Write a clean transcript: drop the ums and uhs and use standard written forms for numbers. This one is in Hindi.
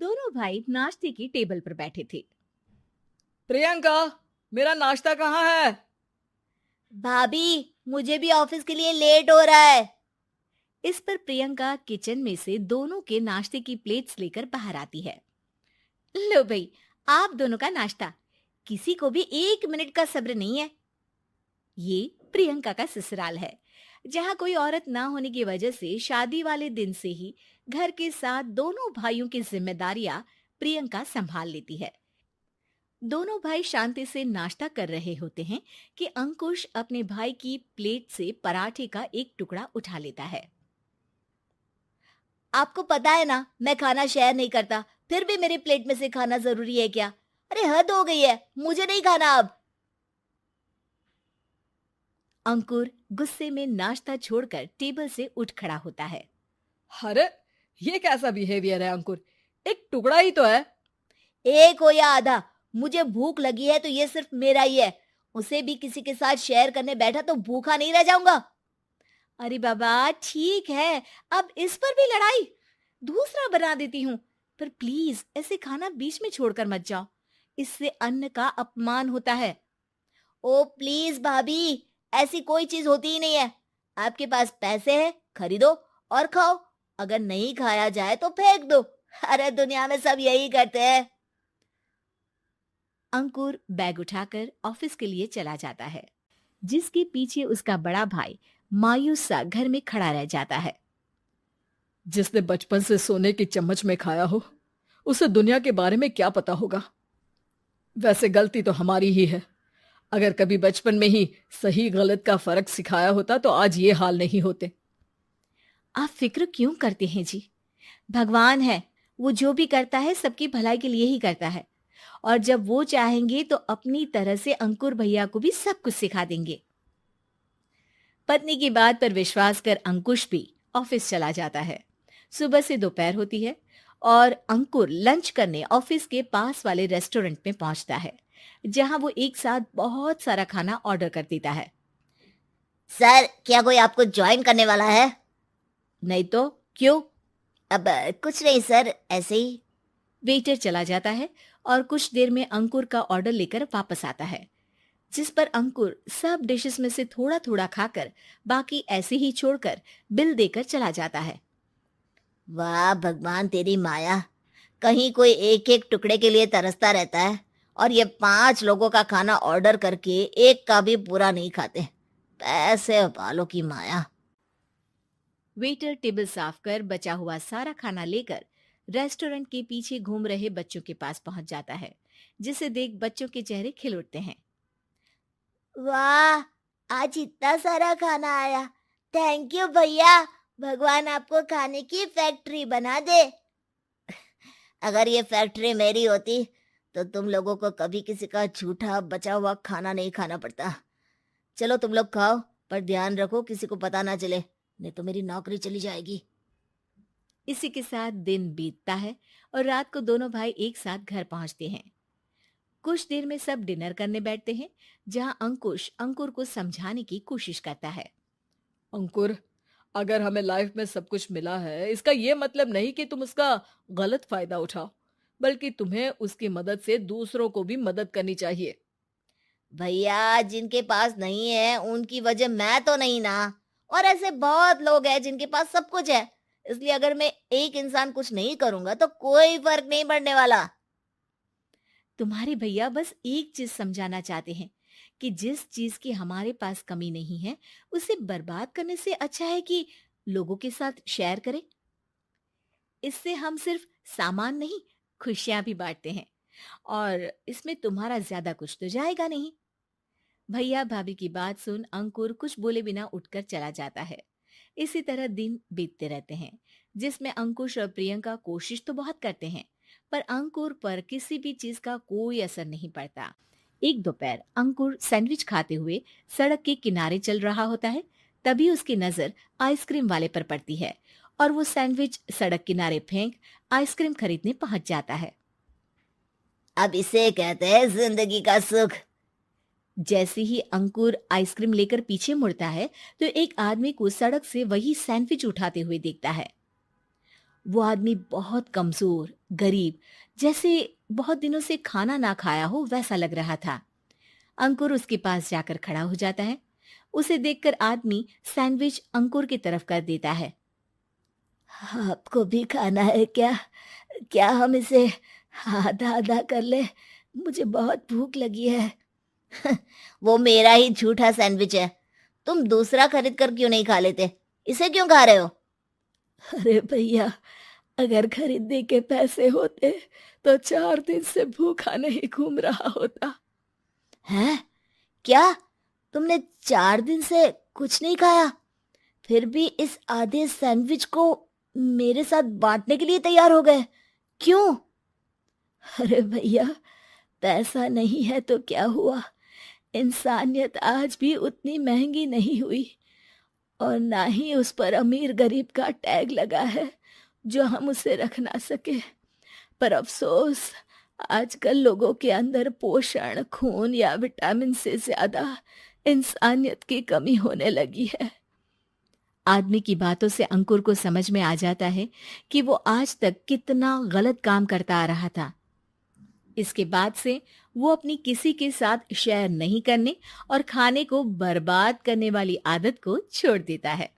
दोनों भाई नाश्ते की टेबल पर बैठे थे। प्रियंका, मेरा नाश्ता कहाँ है? भाभी, मुझे भी ऑफिस के लिए लेट हो रहा है। इस पर प्रियंका किचन में से दोनों के नाश्ते की प्लेट्स लेकर बाहर आती है। लो भाई, आप दोनों का नाश्ता। किसी को भी 1 मिनट का सब्र नहीं है। ये प्रियंका का ससुराल है, जहाँ कोई औरत ना होने की वजह से शादी वाले दिन से ही घर के साथ दोनों भाइयों की जिम्मेदारियां प्रियंका संभाल लेती है। दोनों भाई शांति से नाश्ता कर रहे होते हैं कि अंकुश अपने भाई की प्लेट से पराठे का एक टुकड़ा उठा लेता है। आपको पता है ना, मैं खाना शेयर नहीं करता, फिर भी मेरे प्लेट में से खाना जरूरी है क्या? अरे हद हो गई है, मुझे नहीं खाना अब। अंकुर गुस्से में नाश्ता छोड़कर टेबल से उठ खड़ा होता है। अरे, ये कैसा बिहेवियर है अंकुर? एक टुकड़ा ही तो है। एक हो या आधा, मुझे भूख लगी है तो ये सिर्फ मेरा ही है। उसे भी किसी के साथ शेयर करने बैठा तो भूखा नहीं रह जाऊंगा। अरे बाबा ठीक है, अब इस पर भी लड़ाई। दूसरा बना देती हूँ, पर प्लीज ऐसे खाना बीच में छोड़कर मत जाओ। इससे अन्न का अपमान होता है। ओ प्लीज भाभी, ऐसी कोई चीज होती ही नहीं है। आपके पास पैसे हैं, खरीदो और खाओ। अगर नहीं खाया जाए तो फेंक दो। अरे दुनिया में सब यही करते हैं। अंकुर बैग उठाकर ऑफिस के लिए चला जाता है, जिसके पीछे उसका बड़ा भाई मायूस सा घर में खड़ा रह जाता है। जिसने बचपन से सोने की चम्मच में खाया हो, उसे दुनिया के बारे में क्या पता होगा। वैसे गलती तो हमारी ही है। अगर कभी बचपन में ही सही गलत का फर्क सिखाया होता तो आज ये हाल नहीं होते। आप फिक्र क्यों करते हैं जी? भगवान है, वो जो भी करता है सबकी भलाई के लिए ही करता है। और जब वो चाहेंगे तो अपनी तरह से अंकुर भैया को भी सब कुछ सिखा देंगे। पत्नी की बात पर विश्वास कर अंकुश भी ऑफिस चला जाता है। सुबह से दोपहर होती है और अंकुर लंच करने ऑफिस के पास वाले रेस्टोरेंट में पहुंचता है, जहां वो एक साथ बहुत सारा खाना ऑर्डर कर देता है। सर, क्या कोई आपको ज्वाइन करने वाला है? नहीं तो क्यों? अब कुछ नहीं सर, ऐसे ही। वेटर चला जाता है और कुछ देर में अंकुर का ऑर्डर लेकर वापस आता है, जिस पर अंकुर सब डिशेस में से थोड़ा थोड़ा खाकर बाकी ऐसे ही छोड़कर बिल देकर चला जाता है। वाह भगवान, तेरी माया। कहीं कोई एक एक टुकड़े के लिए तरसता रहता है और ये 5 लोगों का खाना ऑर्डर करके एक का भी पूरा नहीं खाते। पैसे वालों की माया। वेटर टेबल साफ कर बचा हुआ सारा खाना लेकर रेस्टोरेंट के पीछे घूम रहे बच्चों के पास पहुंच जाता है, जिसे देख बच्चों के चेहरे खिल उठते हैं। वाह, आज इतना सारा खाना आया। थैंक यू भैया। भगवान आपको खाने की फैक्ट्री बना दे। अगर ये फैक्ट्री मेरी होती तो तुम लोगों को कभी किसी का झूठा बचा हुआ खाना नहीं खाना पड़ता। चलो तुम लोग खाओ, पर ध्यान रखो किसी को पता ना चले, नहीं तो मेरी नौकरी चली जाएगी। इसी के साथ दिन बीतता है और रात को दोनों भाई एक साथ घर पहुंचते हैं। कुछ देर में सब डिनर करने बैठते हैं, जहां अंकुश अंकुर को समझाने की कोशिश करता है। अंकुर, अगर हमें लाइफ में सब कुछ मिला है, इसका ये मतलब नहीं कि तुम उसका गलत फायदा उठाओ, बल्कि तुम्हें उसकी मदद से दूसरों को भी मदद करनी चाहिए। भैया, जिनके पास नहीं है उनकी वजह मैं तो नहीं ना। और ऐसे बहुत लोग हैं जिनके पास सब कुछ है। इसलिए अगर मैं एक इंसान कुछ नहीं करूंगा तो कोई फर्क नहीं पड़ने वाला। तुम्हारे भैया बस एक चीज समझाना चाहते हैं कि जिस चीज की हमारे पास कमी नहीं है, उसे बर्बाद करने से अच्छा है कि लोगों के साथ शेयर करें। इससे हम सिर्फ सामान नहीं, खुशियां भी बांटते हैं, और इसमें तुम्हारा ज्यादा कुछ तो जाएगा नहीं। भैया भाभी की बात सुन अंकुर कुछ बोले बिना उठकर चला जाता है। इसी तरह दिन बीतते रहते हैं, जिसमें अंकुश और प्रियंका कोशिश तो बहुत करते हैं, पर अंकुर पर किसी भी चीज का कोई असर नहीं पड़ता। एक दोपहर अंकुर सैंडविच खाते हुए सड़क के किनारे चल रहा होता है। तभी उसकी नजर आइसक्रीम वाले पर पड़ती है और वो सैंडविच सड़क किनारे फेंक आइसक्रीम खरीदने पहुंच जाता है। अब इसे कहते हैं जिंदगी का सुख। जैसे ही अंकुर आइसक्रीम लेकर पीछे मुड़ता है तो एक आदमी को सड़क से वही सैंडविच उठाते हुए देखता है। वो आदमी बहुत कमजोर, गरीब, जैसे बहुत दिनों से खाना ना खाया हो वैसा लग रहा था। अंकुर उसके पास जाकर खड़ा हो जाता है। उसे देखकर आदमी सैंडविच अंकुर की तरफ कर देता है। आपको भी खाना है क्या? क्या हम इसे आधा आधा कर ले? मुझे बहुत भूख लगी है। वो मेरा ही झूठा सैंडविच है। तुम दूसरा खरीद कर क्यों नहीं खा लेते? इसे क्यों खा रहे हो? अरे भैया, अगर खरीदने के पैसे होते तो 4 दिन से भूखा नहीं घूम रहा होता। हैं? क्या? तुमने 4 दिन से कुछ नहीं खाया, फिर भी इस आधे सैंडविच को मेरे साथ बांटने के लिए तैयार हो गए? क्यों? अरे भैया, पैसा नहीं है तो क्या हुआ, इंसानियत आज भी उतनी महंगी नहीं हुई, और ना ही उस पर अमीर गरीब का टैग लगा है जो हम उसे रख ना सके। पर अफसोस, आजकल लोगों के अंदर पोषण, खून या विटामिन से ज्यादा इंसानियत की कमी होने लगी है। आदमी की बातों से अंकुर को समझ में आ जाता है कि वो आज तक कितना गलत काम करता आ रहा था। इसके बाद से वो अपनी किसी के साथ शेयर नहीं करने और खाने को बर्बाद करने वाली आदत को छोड़ देता है।